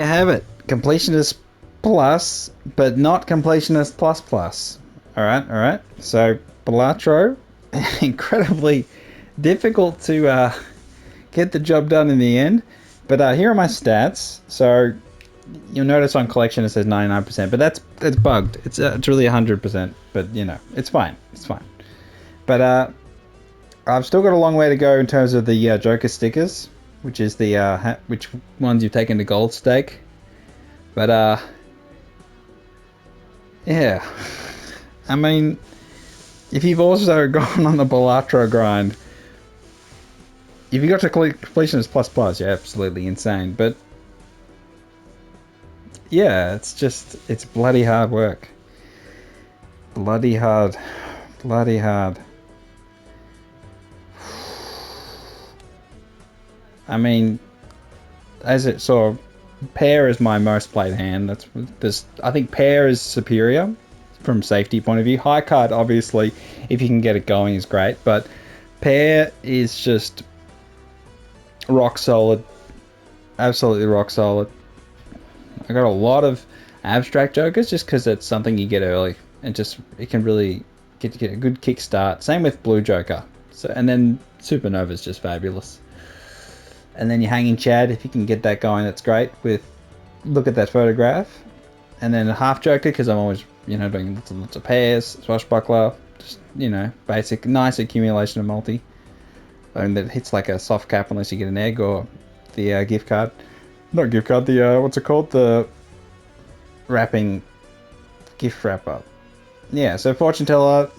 You have it. Completionist plus, but not completionist plus plus. Alright. So, Balatro, incredibly difficult to get the job done in the end. But here are my stats. So, you'll notice on collection it says 99%, but that's bugged. It's really 100%, but you know, it's fine. It's fine. But I've still got a long way to go in terms of the Joker stickers, which is the which ones you've taken to gold stake. But yeah, I mean, if you've also gone on the Balatro grind, if you got to completionist plus plus, you're absolutely insane. But yeah, it's bloody hard work. Bloody hard. Bloody hard. I mean, as it sort of, pair is my most played hand. I think pair is superior from safety point of view. High card, obviously, if you can get it going, is great, but pair is just rock solid. Absolutely rock solid. I got a lot of abstract jokers just because it's something you get early and it can really get a good kickstart. Same with blue joker. So and then supernova is just fabulous. And then your hanging chad, if you can get that going, that's great. Look at that photograph, and then a half joker because I'm always doing lots of pairs, swashbuckler, just basic nice accumulation of multi. And that hits like a soft cap unless you get an egg or the gift card. Not gift card, the what's it called? The wrapping gift wrapper. Yeah, so fortune teller,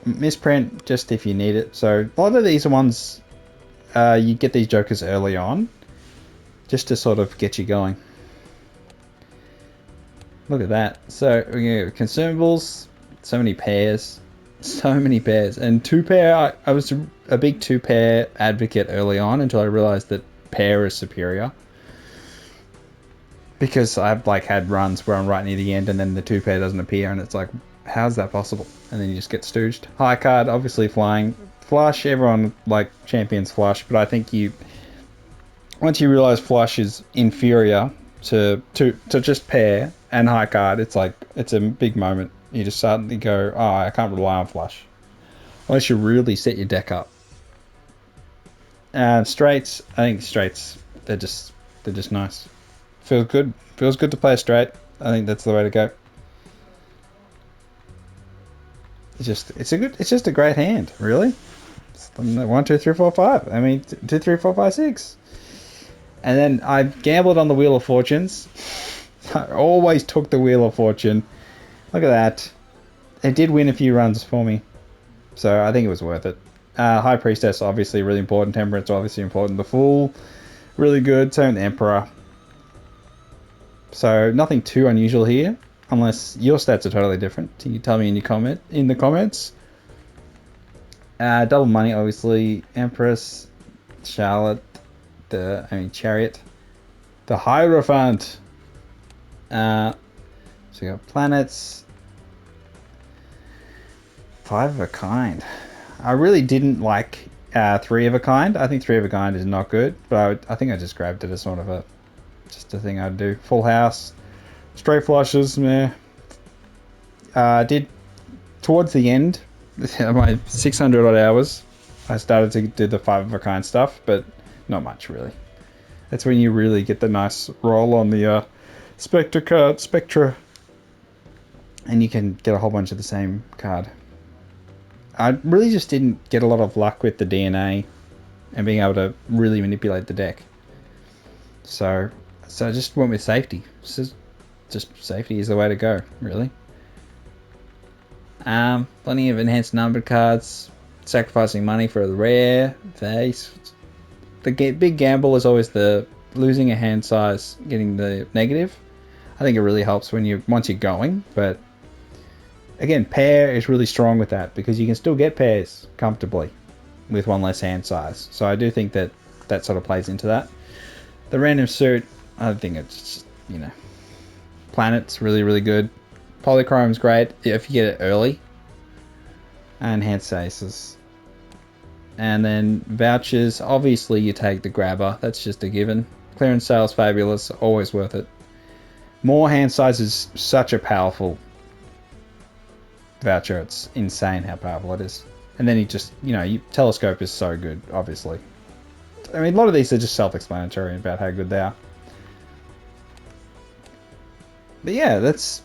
misprint just if you need it. So a lot of these are ones you get these jokers early on just to sort of get you going. Look at that. So consumables, so many pairs, and two pair. I was a big two pair advocate early on until I realized that pair is superior. Because I've had runs where I'm right near the end and then the two pair doesn't appear and it's like, how's that possible? And then you just get stooged. High card, obviously flying. Flush, everyone champions flush, but I think once you realize flush is inferior to just pair and high card, it's a big moment. You just suddenly go, oh, I can't rely on flush. Unless you really set your deck up. Straights, I think straights, they're just nice. Feels good to play straight. I think that's the way to go. It's just a great hand, really. 1, 2, 3, 4, 5. I mean, 2, 3, 4, 5, 6. And then I gambled on the Wheel of Fortunes. I always took the Wheel of Fortune. Look at that. It did win a few runs for me, so I think it was worth it. High Priestess, obviously really important. Temperance, obviously important. The Fool, really good. So the Emperor. So nothing too unusual here, unless your stats are totally different. You can tell me in the comments. Double money, obviously. Empress, Charlotte, Chariot, the Hierophant. So we got planets. 5 of a kind. I really didn't like 3 of a kind. I think 3 of a kind is not good, but I think I just grabbed it as sort of just a thing I'd do. Full house, straight flushes, meh. Did towards the end, my 600 odd hours, I started to do the 5 of a kind stuff, but not much really. That's when you really get the nice roll on the Spectra, and you can get a whole bunch of the same card. I really just didn't get a lot of luck with the DNA and being able to really manipulate the deck. So I just went with safety. Just safety is the way to go, really. Plenty of enhanced numbered cards, sacrificing money for the rare, face. The big gamble is always the losing a hand size, getting the negative. I think it really helps once you're going, but again, pair is really strong with that because you can still get pairs comfortably with one less hand size. So I do think that sort of plays into that. The random suit, I think it's just, planet's really, really good. Polychrome's great if you get it early. And enhanced aces. And then vouchers, obviously you take the grabber. That's just a given. Clearance sales fabulous, always worth it. More hand size is such a powerful voucher. It's insane how powerful it is. And then you just, telescope is so good, obviously. I mean, a lot of these are just self-explanatory about how good they are. But yeah, that's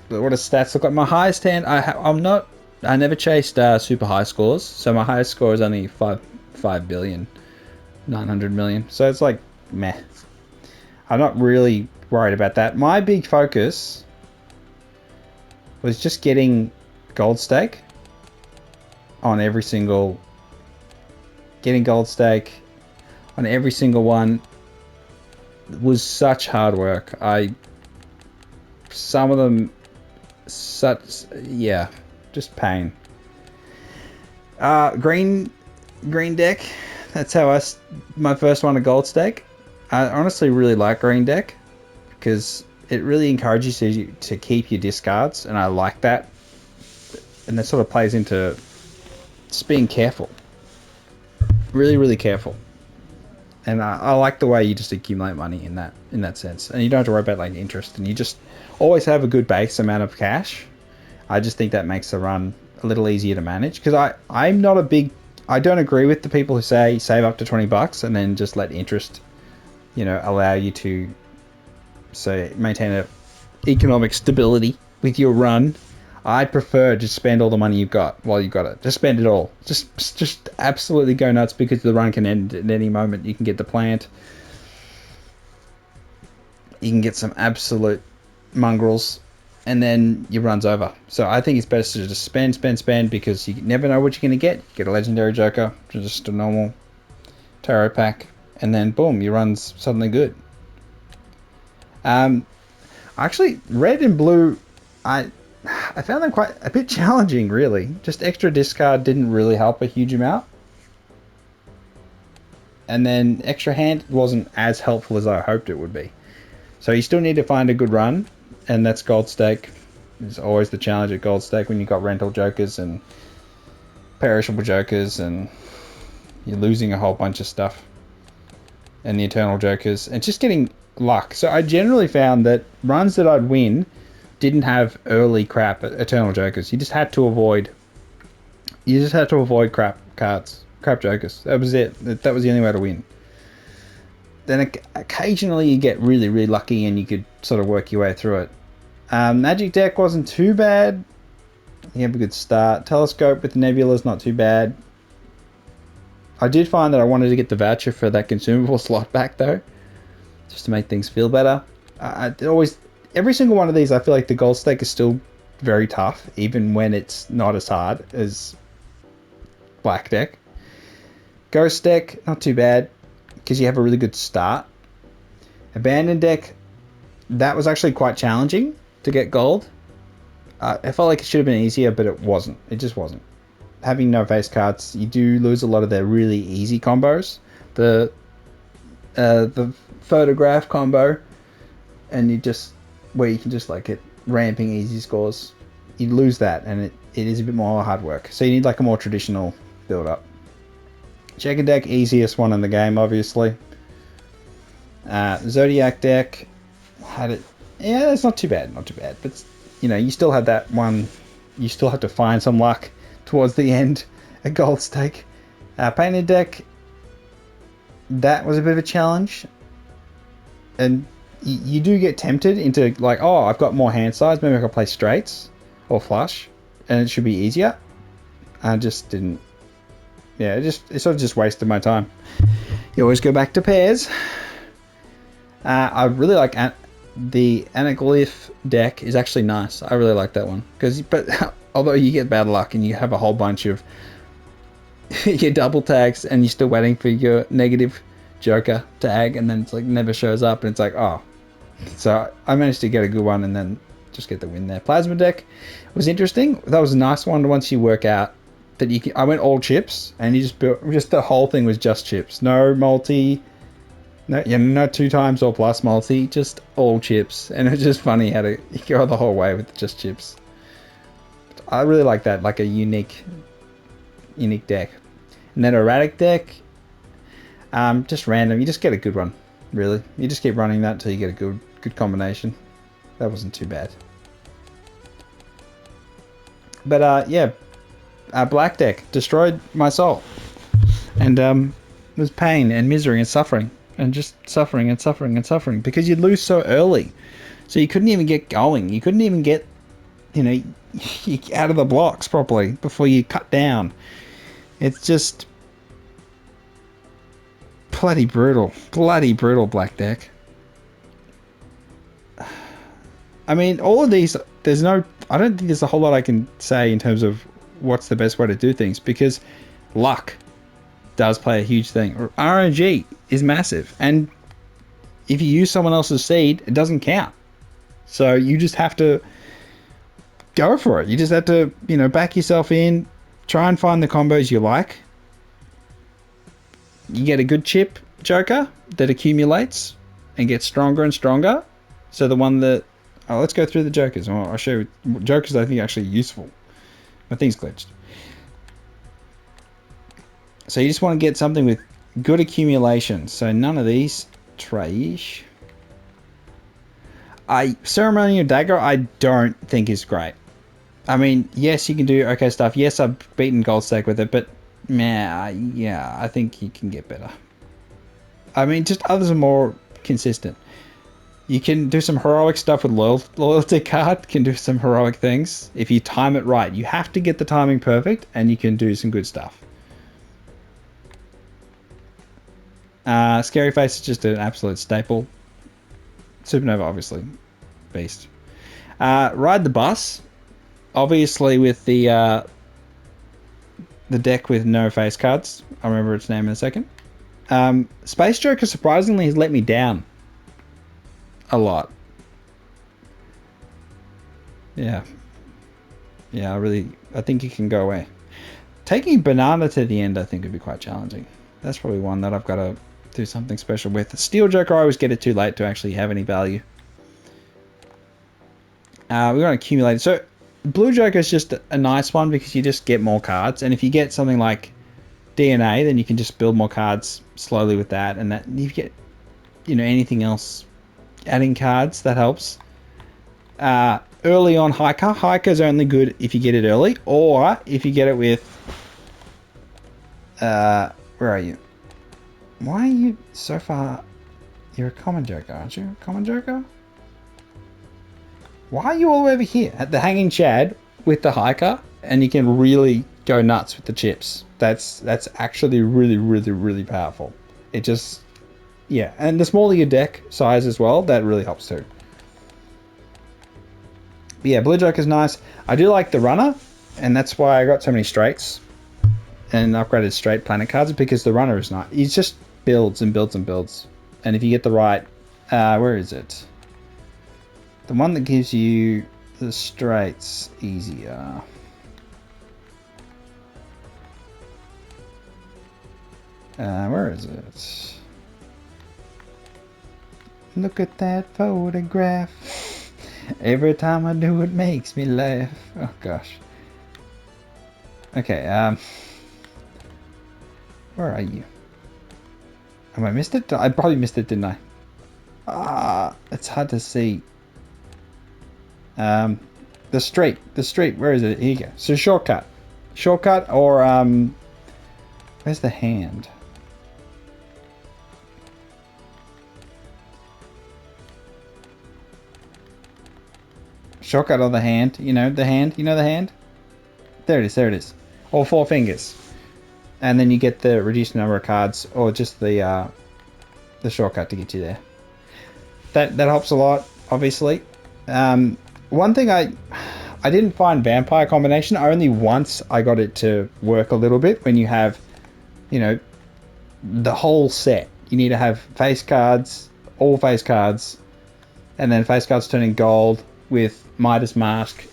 what his stats look like. My highest hand, I never chased super high scores, so my highest score is only 5 billion, 900 million. So it's like, meh. I'm not really worried about that. My big focus was just getting gold stake on every single, one was such hard work. Some of them, just pain. Green deck. That's how my first one, a gold stake. I honestly really like green deck because it really encourages you to keep your discards, and I like that. And that sort of plays into just being careful, really, really careful. And I like the way you just accumulate money in that sense, and you don't have to worry about like interest, and you just always have a good base amount of cash. I just think that makes the run a little easier to manage, because I'm not I don't agree with the people who say save up to $20 and then just let interest, allow you to maintain a economic stability with your run. I prefer just spend all the money you've got while you've got it. Just spend it all. Just absolutely go nuts, because the run can end at any moment. You can get the plant. You can get some absolute mongrels, and then your run's over. So I think it's best to just spend, because you never know what you're going to get. You get a legendary joker, just a normal tarot pack, and then boom, your run's suddenly good. Actually, red and blue, I found them quite a bit challenging, really. Just extra discard didn't really help a huge amount. And then extra hand wasn't as helpful as I hoped it would be. So you still need to find a good run, and that's gold stake. It's always the challenge at gold stake when you've got rental jokers and perishable jokers, and you're losing a whole bunch of stuff. And the eternal jokers, and just getting luck. So I generally found that runs that I'd win didn't have early crap eternal jokers. You just had to avoid crap cards, crap jokers. That was it. That was the only way to win. Then occasionally you get really, really lucky, and you could sort of work your way through it. Magic deck wasn't too bad. You have a good start. Telescope with the nebula is not too bad. I did find that I wanted to get the voucher for that consumable slot back, though, just to make things feel better. Every single one of these, I feel like the gold stake is still very tough, even when it's not as hard as black deck. Ghost deck, not too bad, because you have a really good start. Abandoned deck, that was actually quite challenging to get gold. I felt like it should have been easier, but it wasn't. It just wasn't. Having no face cards, you do lose a lot of their really easy combos. The photograph combo, and where you can just like get ramping easy scores, you lose that, and it is a bit more hard work. So you need like a more traditional build up. Checker deck, easiest one in the game, obviously. Zodiac deck had it. Yeah, it's not too bad, but you still had that one. You still have to find some luck towards the end. A gold stake. Painted deck, that was a bit of a challenge, and you do get tempted into like, oh, I've got more hand size, maybe I can play straights or flush, and it should be easier. I just didn't. Yeah, it sort of just wasted my time. You always go back to pairs. I really like the Anaglyph deck is actually nice. I really like that one, but although you get bad luck and you have a whole bunch of your double tags, and you're still waiting for your negative joker tag, and then it's like never shows up, and it's like, oh. So I managed to get a good one, and then just get the win there. Plasma deck was interesting. That was a nice one once you work out that you can. I went all chips, and you just the whole thing was just chips. No multi. No 2 times or plus multi, just all chips. And it's just funny how to go the whole way with just chips. I really like that, like a unique deck. And then erratic deck, just random. You just get a good one. really. You just keep running that until you get a good combination. That wasn't too bad. But yeah, Black Deck destroyed my soul, and it was pain and misery and suffering, and just suffering and suffering and suffering because you lose so early, so you couldn't even get going. You couldn't even get, you know, out of the blocks properly before you cut down. It's just bloody brutal, Black Deck. I mean, all of these, I don't think there's a whole lot I can say in terms of what's the best way to do things, because luck does play a huge thing. RNG is massive, and if you use someone else's seed, it doesn't count. So you just have to go for it. You just have to, back yourself in, try and find the combos you like. You get a good chip Joker that accumulates and gets stronger and stronger. So the one that... Oh, let's go through the Jokers. I'll show you. Jokers I think are actually useful. My thing's glitched. So you just want to get something with good accumulation. So none of these trash. Ceremonial Dagger I don't think is great. I mean, yes, you can do okay stuff. Yes, I've beaten Gold Stack with it, but yeah, I think you can get better. I mean, just others are more consistent. You can do some heroic stuff with loyalty card. Can do some heroic things if you time it right. You have to get the timing perfect, and you can do some good stuff. Scary Face is just an absolute staple. Supernova, obviously, beast. Ride the Bus, obviously with the deck with no face cards. I'll remember its name in a second. Space Joker surprisingly has let me down a lot. Yeah, I think it can go away. Taking Banana to the end I think would be quite challenging. That's probably one that I've got to do something special with. Steel Joker, I always get it too late to actually have any value. We're going to accumulate. So Blue Joker is just a nice one because you just get more cards, and if you get something like DNA, then you can just build more cards slowly with that, and that you get, anything else adding cards, that helps. Early on Hiker. Hiker's only good if you get it early, or if you get it with... where are you? Why are you so far... You're a common Joker, aren't you? Common Joker? Why are you all over here? At the Hanging Chad with the Hiker, and you can really go nuts with the chips. That's actually really powerful. It just... Yeah, and the smaller your deck size as well, that really helps too. But yeah, Blue Joker's nice. I do like the Runner, and that's why I got so many straights and upgraded straight planet cards, because the Runner is nice. He just builds and builds and builds. And if you get the right... where is it? The one that gives you the straights easier. Where is it? Look at that photograph. Every time I do it makes me laugh. Oh gosh. Okay, where are you? Have I missed it? I probably missed it, didn't I? It's hard to see. The street, where is it? Here you go. So shortcut, or where's the hand? Shortcut or the hand, the hand? There it is. All 4 fingers. And then you get the reduced number of cards, or just the shortcut to get you there. That helps a lot, obviously. One thing I didn't find Vampire combination. Only once I got it to work a little bit, when you have, the whole set. You need to have face cards, all face cards, and then face cards turning gold with Midas Mask,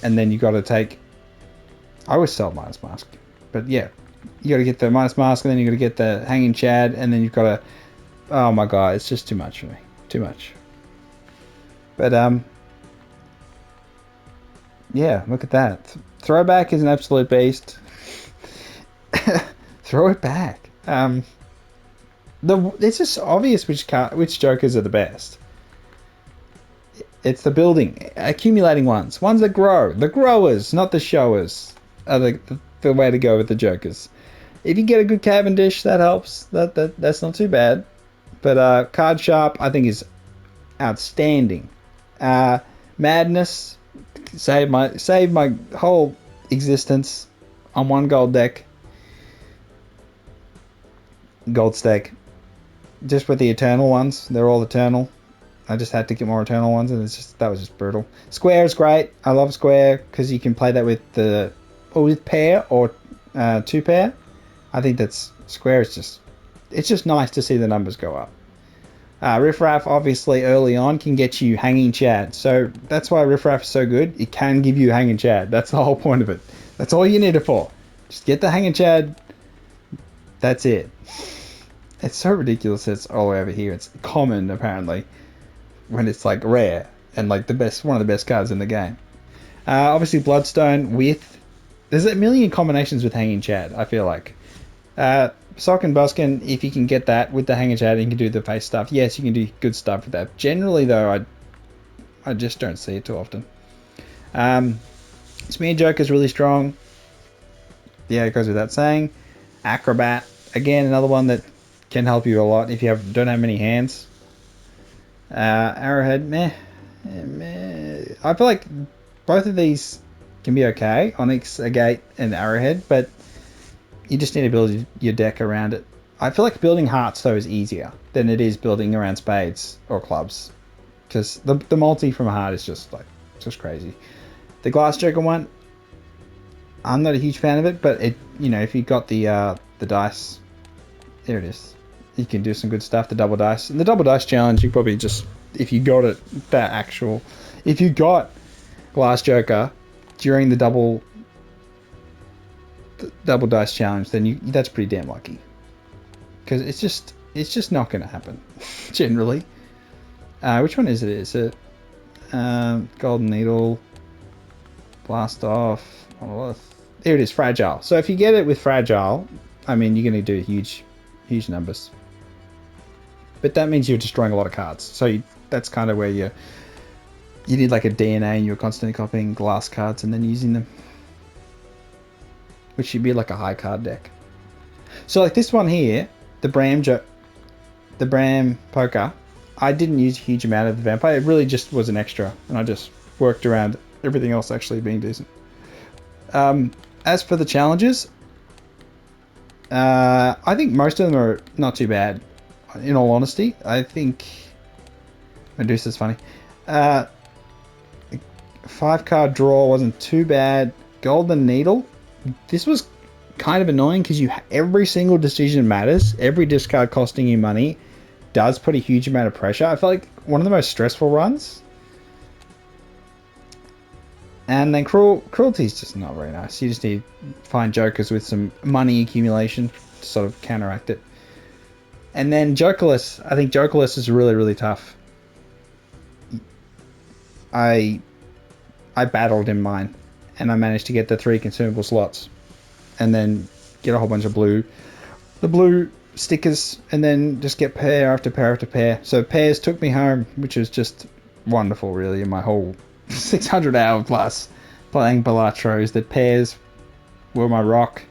and then you got to take... I always sell Midas Mask, but yeah, you got to get the Midas Mask, and then you got to get the Hanging Chad, and then you've got to... Oh my god, it's just too much for me. Too much. But yeah, look at that. Throwback is an absolute beast. Throw it back. It's just obvious which jokers are the best. It's the building, accumulating ones that grow. The growers, not the showers, are the way to go with the jokers. If you get a good Cavendish, that helps. That's not too bad. But Card Sharp, I think, is outstanding. Madness saved my whole existence on one gold deck, gold stake. Just with the eternal ones, they're all eternal. I just had to get more eternal ones, and that was just brutal. Square is great. I love Square because you can play that with pair or 2-pair. I think that's Square is just nice to see the numbers go up. Riff Raff obviously early on can get you hanging Chad, so that's why Riff Raff is so good. It can give you hanging Chad. That's the whole point of it. That's all you need it for. Just get the hanging Chad. That's it. It's so ridiculous. It's all the way over here. It's common apparently when it's like rare and like one of the best cards in the game. Obviously Bloodstone there's a million combinations with hanging Chad. I feel like. Sock and Buskin, if you can get that with the Hanging Chad, you can do the face stuff. Yes, you can do good stuff with that. Generally, though, I just don't see it too often. Smear Joke is really strong. Yeah, it goes without saying. Acrobat, again, another one that can help you a lot if you don't have many hands. Arrowhead, meh. I feel like both of these can be okay. Onyx, Agate, and Arrowhead, but you just need to build your deck around it. I feel like building hearts, though, is easier than it is building around spades or clubs. Because the multi from a heart is just crazy. The Glass Joker one, I'm not a huge fan of it, but if you got the dice, there it is. You can do some good stuff, the double dice. And the double dice challenge, you probably just, if you got Glass Joker during the double dice challenge, then that's pretty damn lucky, because it's just not going to happen generally. Which one is it? Is it Golden Needle, Blast Off? There it is, Fragile. So if you get it with Fragile, I mean, you're going to do huge numbers, but that means you're destroying a lot of cards. So that's kind of where you need like a DNA, and you're constantly copying glass cards and then using them, which should be like a high card deck. So like this one here, the Bram Poker, I didn't use a huge amount of the Vampire. It really just was an extra, and I just worked around everything else actually being decent. As for the challenges, I think most of them are not too bad, in all honesty. I think Medusa's funny. 5-card draw wasn't too bad. Golden Needle, this was kind of annoying because every single decision matters. Every discard costing you money does put a huge amount of pressure. I felt like one of the most stressful runs. And then Cruelty is just not very nice. You just need to find jokers with some money accumulation to sort of counteract it. And then Jokerless. I think Jokerless is really, really tough. I battled in mine, and I managed to get the 3 consumable slots, and then get a whole bunch of the blue stickers, and then just get pair after pair after pair. So pairs took me home, which was just wonderful, really, in my whole 600 hour plus playing Balatros. That pairs were my rock,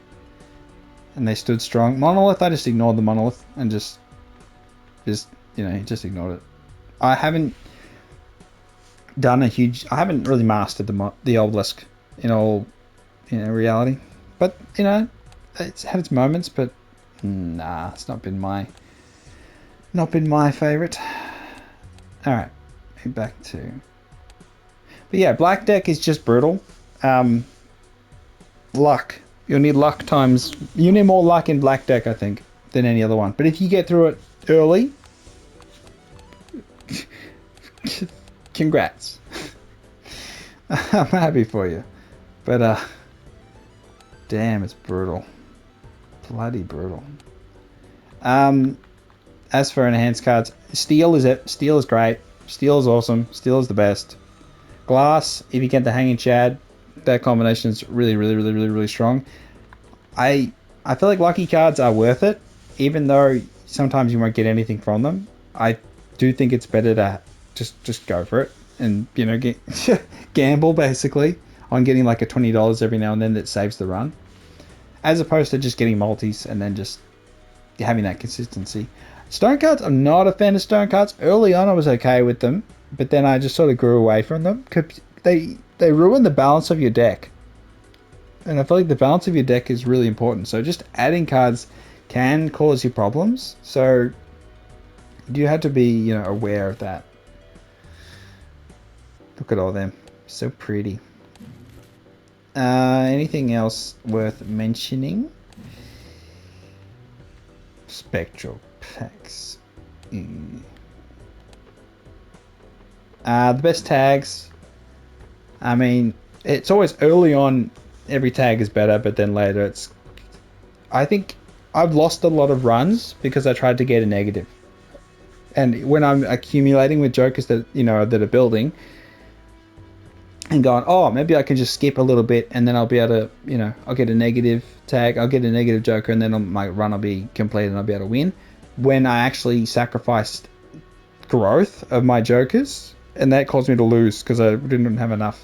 and they stood strong. Monolith, I just ignored the Monolith and just ignored it. I haven't really mastered the obelisk in all reality, but it's had its moments. But nah, it's not been my favorite. All right, back to. But yeah, black deck is just brutal. Luck. You'll need luck times. You need more luck in black deck, I think, than any other one. But if you get through it early, congrats. I'm happy for you. But damn, it's brutal. Bloody brutal. As for enhanced cards, Steel is it. Steel is great. Steel is awesome. Steel is the best. Glass, if you get the Hanging Chad, that combination is really, really, really, really, really strong. I feel like lucky cards are worth it, even though sometimes you won't get anything from them. I do think it's better to just go for it and get gamble basically on getting like a $20 every now and then that saves the run, as opposed to just getting multis and then just having that consistency. Stone cards, I'm not a fan of stone cards. Early on I was okay with them, but then I just sort of grew away from them because they ruin the balance of your deck. And I feel like the balance of your deck is really important. So just adding cards can cause you problems. So you have to be, aware of that. Look at all them. So pretty. Anything else worth mentioning? Spectral packs. The best tags. I mean, it's always early on. Every tag is better, but then later it's... I think I've lost a lot of runs because I tried to get a negative. And when I'm accumulating with jokers that, that are building and going, oh, maybe I can just skip a little bit and then I'll be able to, I'll get a negative tag, I'll get a negative joker, and then my run will be complete and I'll be able to win. When I actually sacrificed growth of my jokers, and that caused me to lose because I didn't have enough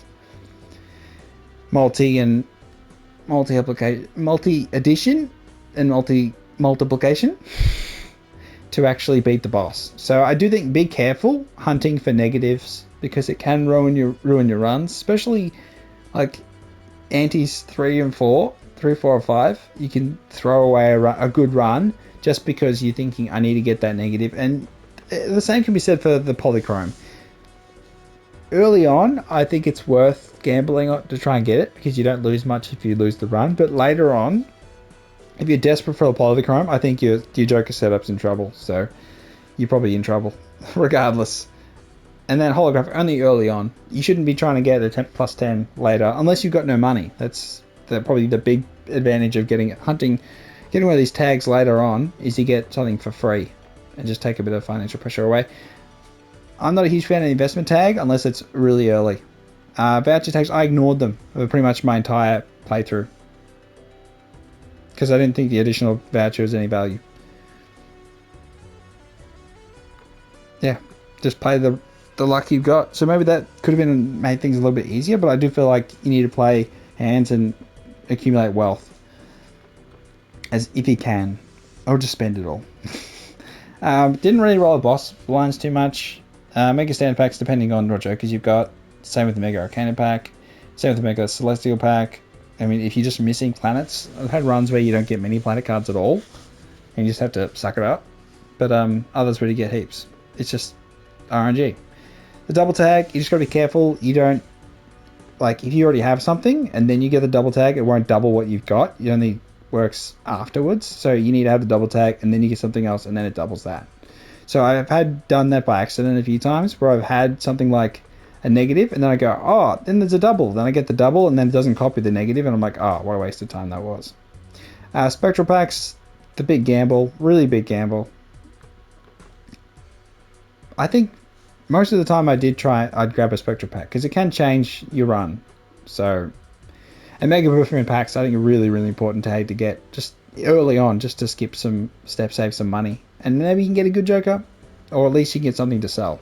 multi-addition and multiplication to actually beat the boss. So I do think be careful hunting for negatives because it can ruin your runs, especially like antis 3, 4, or 5. You can throw away a good run just because you're thinking I need to get that negative. And the same can be said for the polychrome. Early on, I think it's worth gambling to try and get it because you don't lose much if you lose the run. But later on, if you're desperate for a polychrome, I think your joker setup's in trouble. So you're probably in trouble regardless. And then holographic only early on. You shouldn't be trying to get a +10 later unless you've got no money. That's probably the big advantage of getting one of these tags later on is you get something for free and just take a bit of financial pressure away. I'm not a huge fan of the investment tag unless it's really early. Voucher tags, I ignored them for pretty much my entire playthrough because I didn't think the additional voucher was any value. Yeah, just play the luck you've got. So maybe that could have made things a little bit easier, but I do feel like you need to play hands and accumulate wealth as if you can, or just spend it all. Didn't really roll the boss lines too much. Mega stand packs depending on what jokers you've got. Same with the Mega Arcana pack. Same with the Mega Celestial pack. I mean, if you're just missing planets, I've had runs where you don't get many planet cards at all, and you just have to suck it up. But others where you get heaps. It's just RNG. The double tag, you just got to be careful. You don't, like, if you already have something and then you get the double tag, it won't double what you've got. It only works afterwards. So you need to have the double tag and then you get something else and then it doubles that. So I've done that by accident a few times where I've had something like a negative and then I go, oh, then there's a double. Then I get the double and then it doesn't copy the negative and I'm like, oh, what a waste of time that was. Spectral packs, the big gamble, really big gamble. I think most of the time I'd grab a spectral pack because it can change your run. So, and Mega Boomerang packs I think are really, really important to get just early on just to skip some steps, save some money. And maybe you can get a good joker or at least you can get something to sell.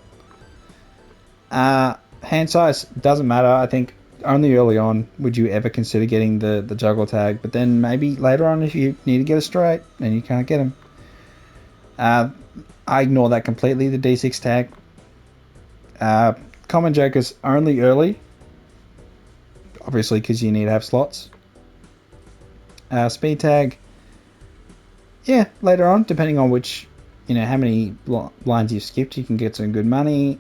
Hand size doesn't matter. I think only early on would you ever consider getting the juggle tag, but then maybe later on if you need to get a straight and you can't get them. I ignore that completely, the D6 tag. Common jokers only early, obviously because you need to have slots. Speed tag, yeah, later on, depending on which, how many lines you've skipped, you can get some good money.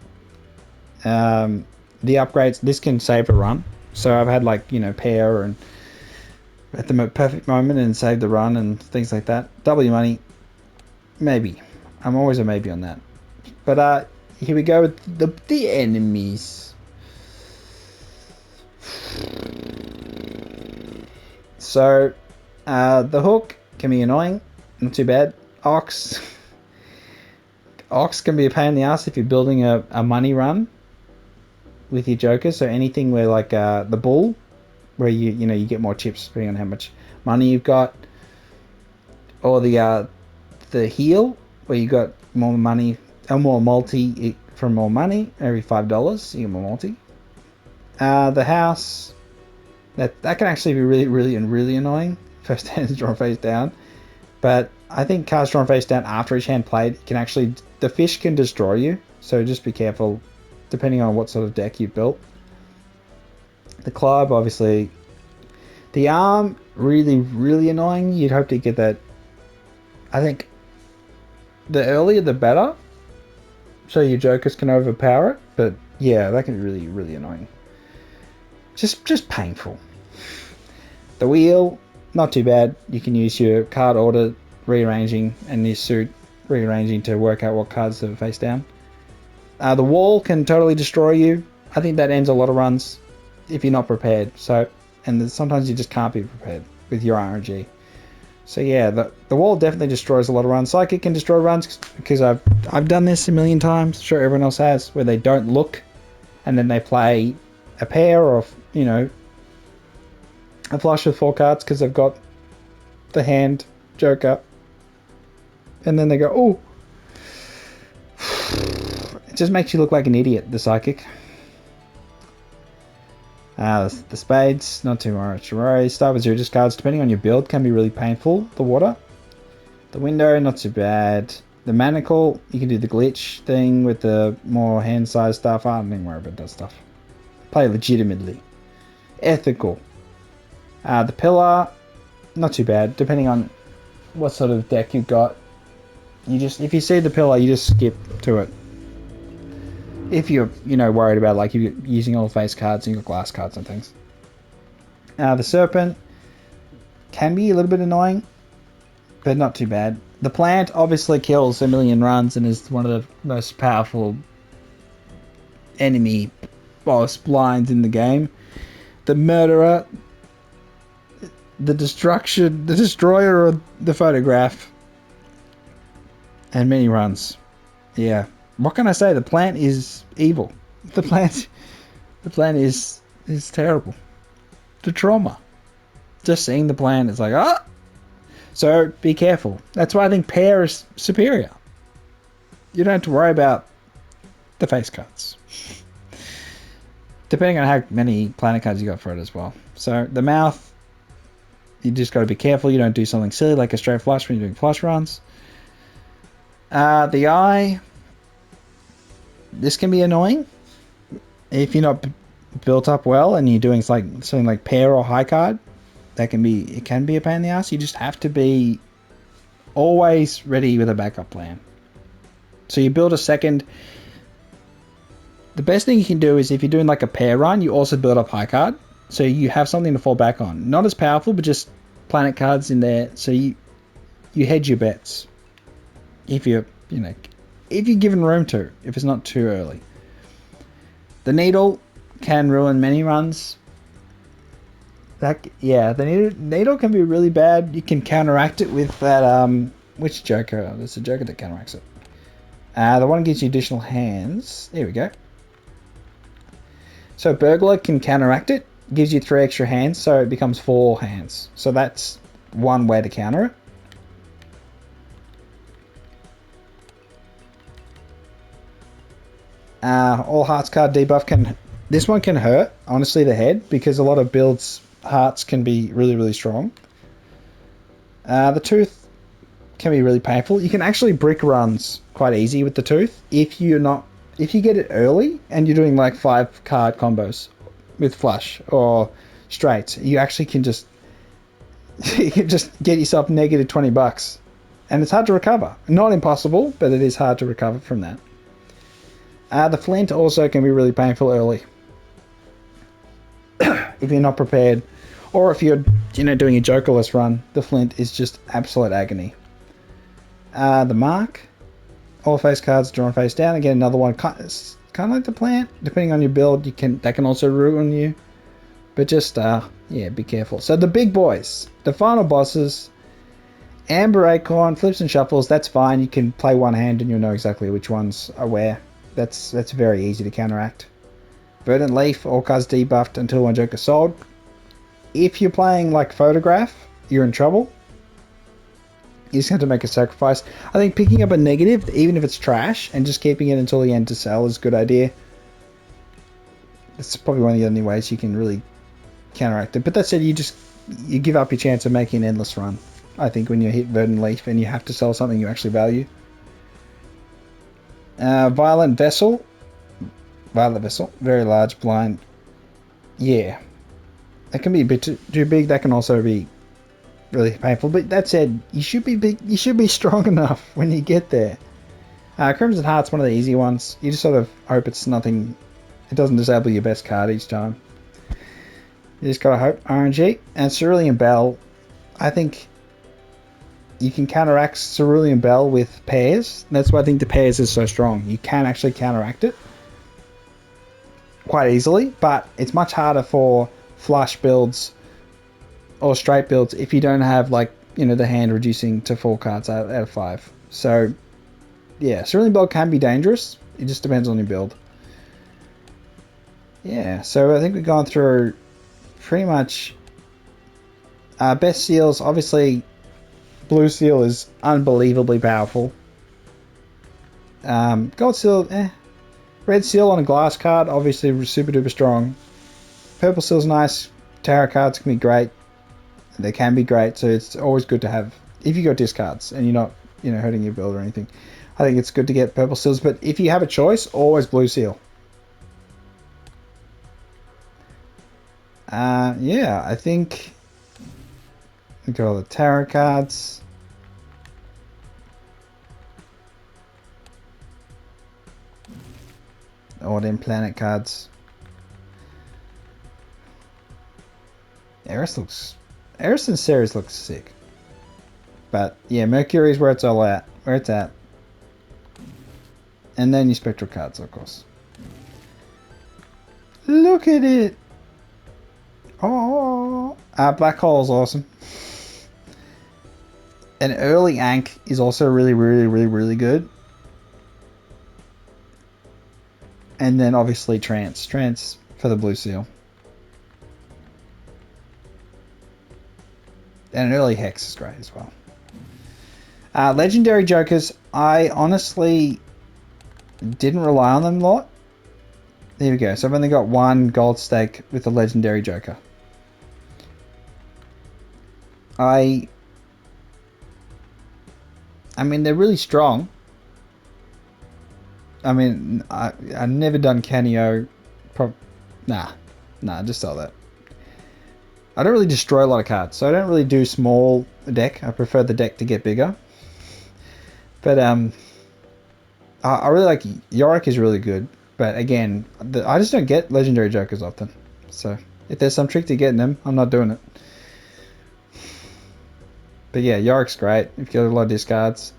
The upgrades, this can save a run. So I've had like, pair and at the perfect moment and save the run and things like that. Double your money, maybe. I'm always a maybe on that. But here we go with the enemies. So the hook can be annoying, not too bad. Ox can be a pain in the ass if you're building a money run with your joker. So anything where like the bull, where you get more chips depending on how much money you've got, or the heal where you got more money, or more multi for more money. Every $5, you get more multi. The house, that can actually be really annoying. First hand is drawn face down. But I think cards drawn face down after each hand played can actually... The fish can destroy you, so just be careful depending on what sort of deck you've built. The club, obviously. The arm, really annoying. You'd hope to get that... I think the earlier the better, so your jokers can overpower it. But yeah, that can be really annoying. Just painful. The wheel, not too bad. You can use your card order rearranging and your suit rearranging to work out what cards are face down. The wall can totally destroy you. I think that ends a lot of runs if you're not prepared. So, and sometimes you just can't be prepared with your RNG. So yeah, the wall definitely destroys a lot of runs. Psychic can destroy runs because I've done this a million times. Sure, everyone else has, where they don't look, and then they play a pair or a flush with 4 cards because they've got the hand joker, and then they go, oh, it just makes you look like an idiot. The psychic. The spades, not too much to worry. Start with 0 discards, depending on your build, can be really painful. The water. The window, not too bad. The manacle, you can do the glitch thing with the more hand size stuff. I don't even worry about that stuff. Play legitimately. Ethical. The pillar, not too bad, depending on what sort of deck you've got. If you see the pillar, you just skip to it. If you're, worried about like you're using all the face cards and you've got glass cards and things. The serpent can be a little bit annoying, but not too bad. The plant obviously kills a million runs and is one of the most powerful enemy boss lines in the game. The murderer, the destroyer of the photograph, and many runs. Yeah. What can I say? The plant is evil. The plant is terrible. The trauma. Just seeing the plant is like, ah! So be careful. That's why I think pair is superior. You don't have to worry about the face cards. Depending on how many planet cards you got for it as well. So the mouth, you just got to be careful you don't do something silly like a straight flush when you're doing flush runs. The eye, this can be annoying if you're not built up well and you're doing something like pair or high card. It can be a pain in the ass. You just have to be always ready with a backup plan. So you build a second. The best thing you can do is if you're doing like a pair run, you also build up high card, so you have something to fall back on. Not as powerful, but just planet cards in there, so you hedge your bets. If you're given room to, if it's not too early. The needle can ruin many runs. The needle can be really bad. You can counteract it with that which joker? There's a joker that counteracts it. The one that gives you additional hands. There we go. So burglar can counteract it. Gives you 3 extra hands, so it becomes 4 hands. So that's one way to counter it. All hearts card debuff this one can hurt, honestly, the head, because a lot of builds hearts can be really strong. The tooth can be really painful. You can actually brick runs quite easy with the tooth if you get it early and you're doing like 5 card combos with flush or straights. You actually can just get yourself negative $20, and it's hard to recover. Not impossible, but it is hard to recover from that. The flint also can be really painful early if you're not prepared, or if you're doing a jokerless run. The flint is just absolute agony. The mark, all face cards drawn face down. Again, another one kind of like the plant. Depending on your build, that can also ruin you. But just be careful. So the big boys, the final bosses, Amber Acorn, flips and shuffles. That's fine. You can play one hand and you'll know exactly which ones are where. That's very easy to counteract. Verdant Leaf, all cards debuffed until one joker sold. If you're playing like Photograph, you're in trouble. You just have to make a sacrifice. I think picking up a negative, even if it's trash, and just keeping it until the end to sell is a good idea. It's probably one of the only ways you can really counteract it. But that said, you give up your chance of making an endless run. I think when you hit Verdant Leaf and you have to sell something you actually value. Violent Vessel, very large, blind. Yeah, that can be a bit too big. That can also be really painful. But that said, you should be big. You should be strong enough when you get there. Crimson Heart's one of the easy ones. You just sort of hope it's nothing. It doesn't disable your best card each time. You just gotta hope. RNG and Cerulean Bell. I think you can counteract Cerulean Bell with pairs. That's why I think the pairs is so strong. You can actually counteract it quite easily, but it's much harder for flush builds or straight builds if you don't have, like, you know, the hand reducing to 4 cards out of 5. So yeah, Cerulean Bell can be dangerous. It just depends on your build. Yeah, so I think we've gone through pretty much best seals. Obviously Blue Seal is unbelievably powerful. Gold Seal, Red Seal on a glass card, obviously super duper strong. Purple Seal's nice. Tarot cards can be great. They can be great, so it's always good to have if you got discards and you're not, you know, hurting your build or anything. I think it's good to get Purple Seals, but if you have a choice, always Blue Seal. Yeah, I think we got all the tarot cards. All them planet cards. Eris and Ceres looks sick. But yeah, Mercury is where it's all at. Where it's at. And then your spectral cards, of course. Look at it! Oh, Black Hole is awesome. An early Ankh is also really good. And then obviously Trance for the Blue Seal. And an early Hex is great as well. Legendary Jokers, I honestly didn't rely on them a lot. There we go. So I've only got one gold stake with a Legendary Joker. I mean, they're really strong. I mean, I've never done Canio. Nah, just sell that. I don't really destroy a lot of cards, so I don't really do small deck. I prefer the deck to get bigger. But I really like Yorick is really good. But again, I just don't get Legendary Jokers often. So if there's some trick to getting them, I'm not doing it. But yeah, Yorick's great if you got a lot of discards.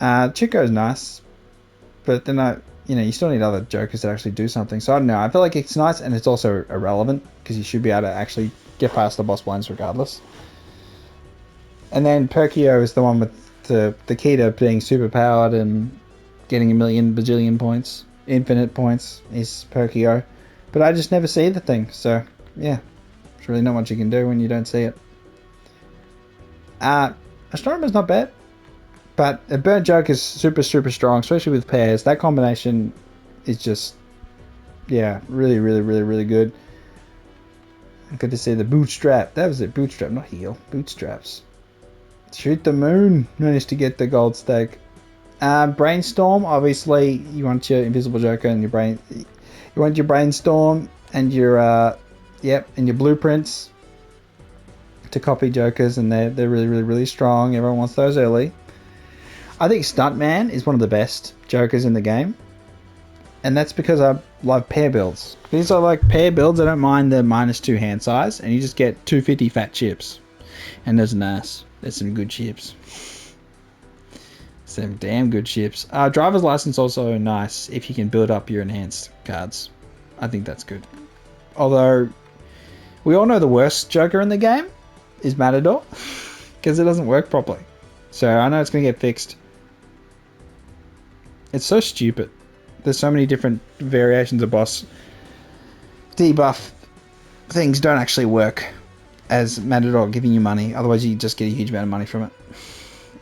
Chico's nice, but then you still need other Jokers that actually do something. So I don't know. I feel like it's nice and it's also irrelevant because you should be able to actually get past the boss blinds regardless. And then Perkio is the one with the key to being super powered and getting a million bajillion points, infinite points is Perkio. But I just never see the thing. So yeah, there's really not much you can do when you don't see it. Astronomer's not bad. But a Burnt Joke is super strong, especially with pairs. That combination is just, yeah, really good. Good to see the Bootstrap. That was it, Bootstrap, not Heal. Bootstraps. Shoot the Moon. Managed to get the gold stake. Brainstorm, obviously, you want your Invisible Joker and your brain. You want your Brainstorm and your, and your blueprints to copy Jokers, and they're really strong. Everyone wants those early. I think Stuntman is one of the best Jokers in the game. And that's because I love pair builds. These are like pair builds. I don't mind the -2 hand size. And you just get 250 fat chips. And there's nice. There's some good chips. Some damn good chips. Driver's License also nice if you can build up your enhanced cards. I think that's good. Although, we all know the worst Joker in the game is Matador. Because it doesn't work properly. So I know it's going to get fixed. It's so stupid. There's so many different variations of boss debuff things don't actually work as Matador giving you money. Otherwise, you just get a huge amount of money from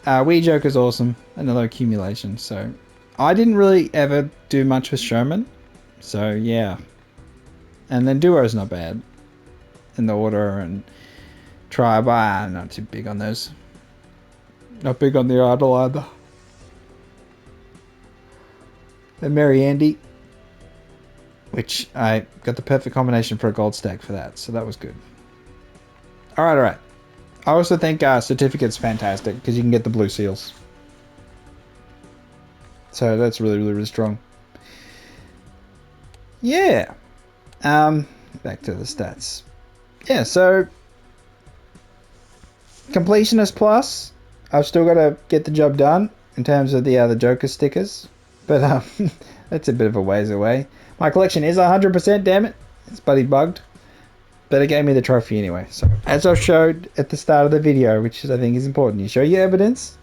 it. Wee Joker's awesome. Another accumulation. So I didn't really ever do much with Showman. So yeah. And then Duo's not bad. In the order and Tribe. I'm not too big on those. Not big on the idol either. And Mary Andy, which I got the perfect combination for a gold stack for that, so that was good. Alright. I also think Certificate's fantastic, because you can get the blue seals. So that's really strong. Yeah. Back to the stats. Yeah, so Completionist Plus, I've still got to get the job done in terms of the Joker stickers. But that's a bit of a ways away. My collection is 100%, damn it. It's bloody bugged. But it gave me the trophy anyway. So, as I showed at the start of the video, which I think is important, you show your evidence.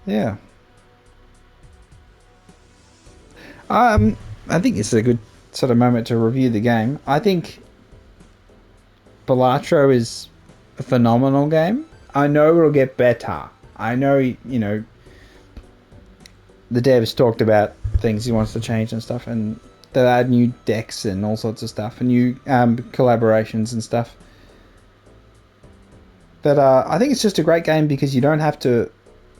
Yeah. I think it's a good sort of moment to review the game. I think Balatro is a phenomenal game. I know it'll get better. I know, you know, the devs talked about things he wants to change and stuff, and they'll add new decks and all sorts of stuff, and new collaborations and stuff. But I think it's just a great game because you don't have to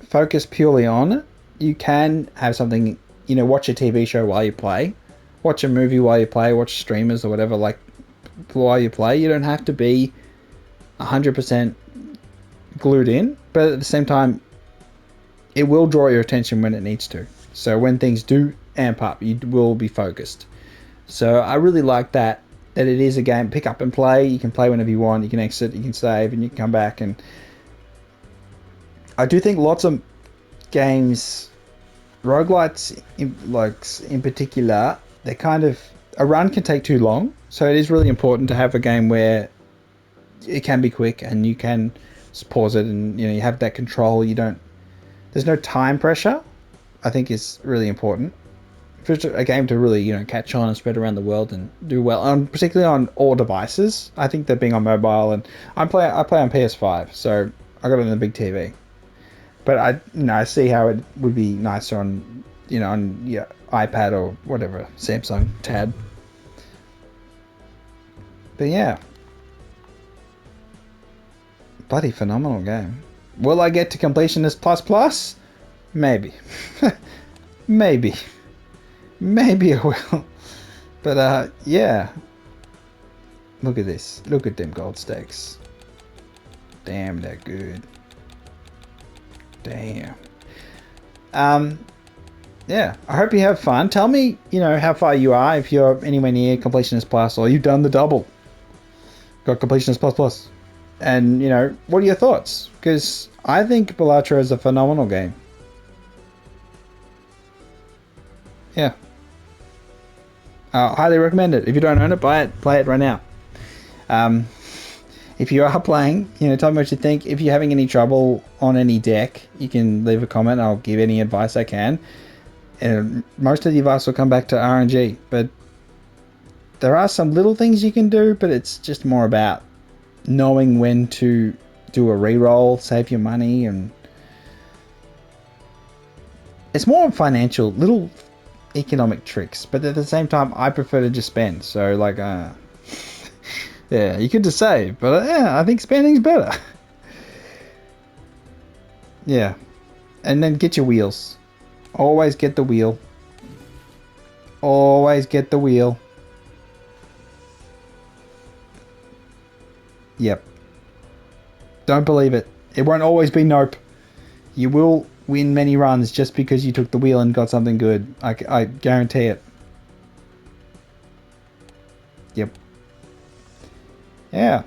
focus purely on it. You can have something, you know, watch a TV show while you play, watch a movie while you play, watch streamers or whatever, like, while you play. You don't have to be 100% glued in, but at the same time, it will draw your attention when it needs to. So when things do amp up, you will be focused. So I really like that it is a game, pick up and play. You can play whenever you want. You can exit, you can save, and you can come back. And I do think lots of games, roguelites in particular, they're kind of, a run can take too long. So it is really important to have a game where it can be quick and you can just pause it, and you know, you have that control. There's no time pressure. I think is really important for a game to really, you know, catch on and spread around the world and do well, particularly on all devices. I think that being on mobile, and I play on PS5, so I got it on the big TV. But I see how it would be nicer on, you know, on your iPad or whatever, Samsung Tab. But yeah, bloody phenomenal game. Will I get to Completionist Plus? Maybe. Maybe I will. But yeah. Look at this. Look at them gold stacks. Damn, they're good. Damn. Yeah, I hope you have fun. Tell me, you know, how far you are, if you're anywhere near Completionist Plus, or you've done the double. Got Completionist Plus. And, you know, what are your thoughts? Because I think Balatro is a phenomenal game. Yeah. Highly recommend it. If you don't own it, buy it. Play it right now. If you are playing, you know, tell me what you think. If you're having any trouble on any deck, you can leave a comment. I'll give any advice I can. And most of the advice will come back to RNG. But there are some little things you can do, but it's just more about knowing when to do a reroll, save your money, and it's more financial, little economic tricks. But at the same time, I prefer to just spend. So like, yeah, you could just save, but yeah, I think spending's better. Yeah, and then get your wheels. Always get the wheel. Always get the wheel. Yep. Don't believe it. It won't always be nope. You will win many runs just because you took the wheel and got something good. I guarantee it. Yep. Yeah.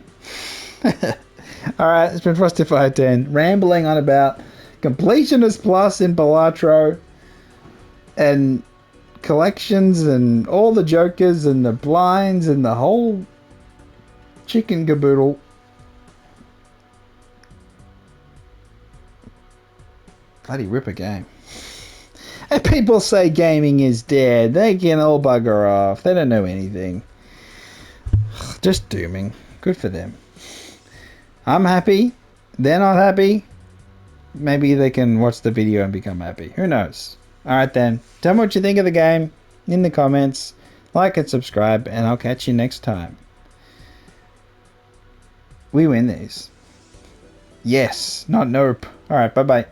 Alright, it's been Frosty510 rambling on about Completionist Plus in Balatro and collections and all the jokers and the blinds and the whole chicken caboodle. Bloody ripper game. And people say gaming is dead. They can all bugger off. They don't know anything. Just dooming. Good for them. I'm happy. They're not happy. Maybe they can watch the video and become happy. Who knows? Alright then. Tell me what you think of the game in the comments. Like and subscribe, and I'll catch you next time. We win these. Yes, not nope. Alright, bye bye.